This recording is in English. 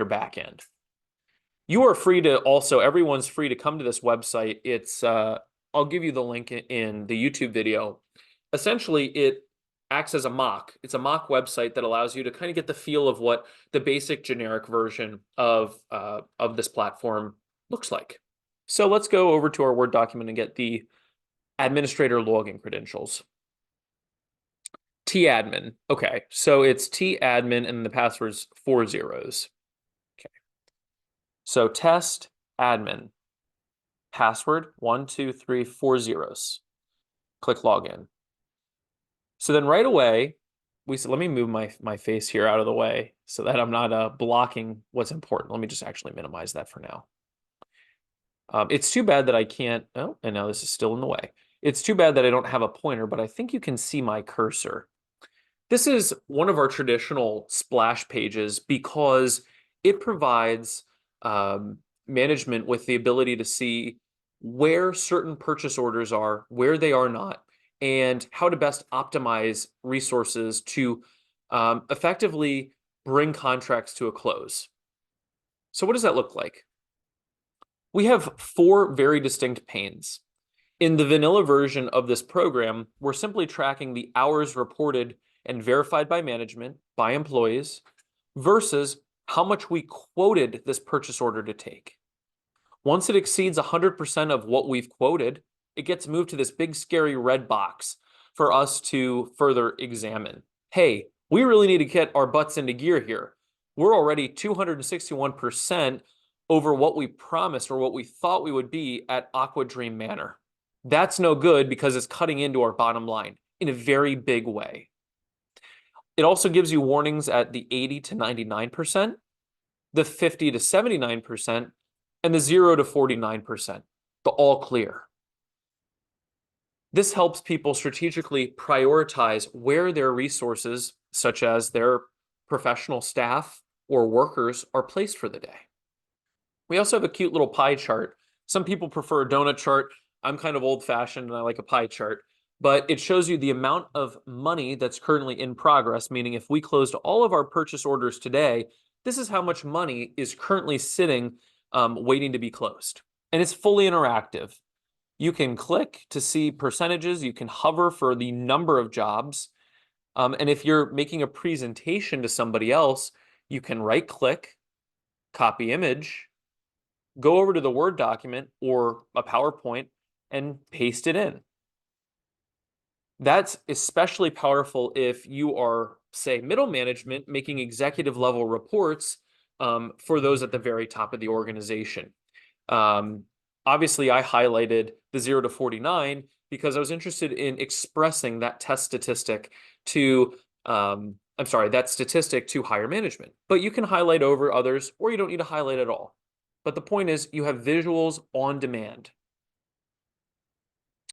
your back end. You are free to also, everyone's free to come to this website. It's, I'll give you the link in the YouTube video. Essentially, it acts as a mock. It's a mock website that allows you to kind of get the feel of what the basic generic version of this platform looks like. So let's go over to our Word document and get the administrator login credentials. tadmin. Okay, so it's tadmin and the password's 4 zeros. Okay. So test admin. Password 1, 2, 3, 4 zeros. Click login. So then right away, let me move my face here out of the way so that I'm not blocking what's important. Let me just actually minimize that for now. It's too bad that I can't, oh, and now this is still in the way. It's too bad that I don't have a pointer, but I think you can see my cursor. This is one of our traditional splash pages because it provides management with the ability to see where certain purchase orders are, where they are not, and how to best optimize resources to effectively bring contracts to a close. So what does that look like? We have 4 very distinct panes. In the vanilla version of this program, we're simply tracking the hours reported and verified by management, by employees, versus how much we quoted this purchase order to take. Once it exceeds 100% of what we've quoted, it gets moved to this big scary red box for us to further examine. Hey, we really need to get our butts into gear here. We're already 261% over what we promised or what we thought we would be at Aqua Dream Manor. That's no good because it's cutting into our bottom line in a very big way. It also gives you warnings at the 80 to 99%, the 50 to 79%, and the 0 to 49%, the all clear. This helps people strategically prioritize where their resources, such as their professional staff or workers, are placed for the day. We also have a cute little pie chart. Some people prefer a donut chart. I'm kind of old-fashioned and I like a pie chart. But it shows you the amount of money that's currently in progress, meaning if we closed all of our purchase orders today, this is how much money is currently sitting waiting to be closed. And it's fully interactive. You can click to see percentages. You can hover for the number of jobs. And if you're making a presentation to somebody else, you can right-click, copy image, go over to the Word document or a PowerPoint and paste it in. That's especially powerful if you are, say, middle management making executive level reports for those at the very top of the organization. Obviously, I highlighted the 0 to 49 because I was interested in expressing that test statistic to, that statistic to higher management. But you can highlight over others, or you don't need to highlight at all. But the point is, you have visuals on demand.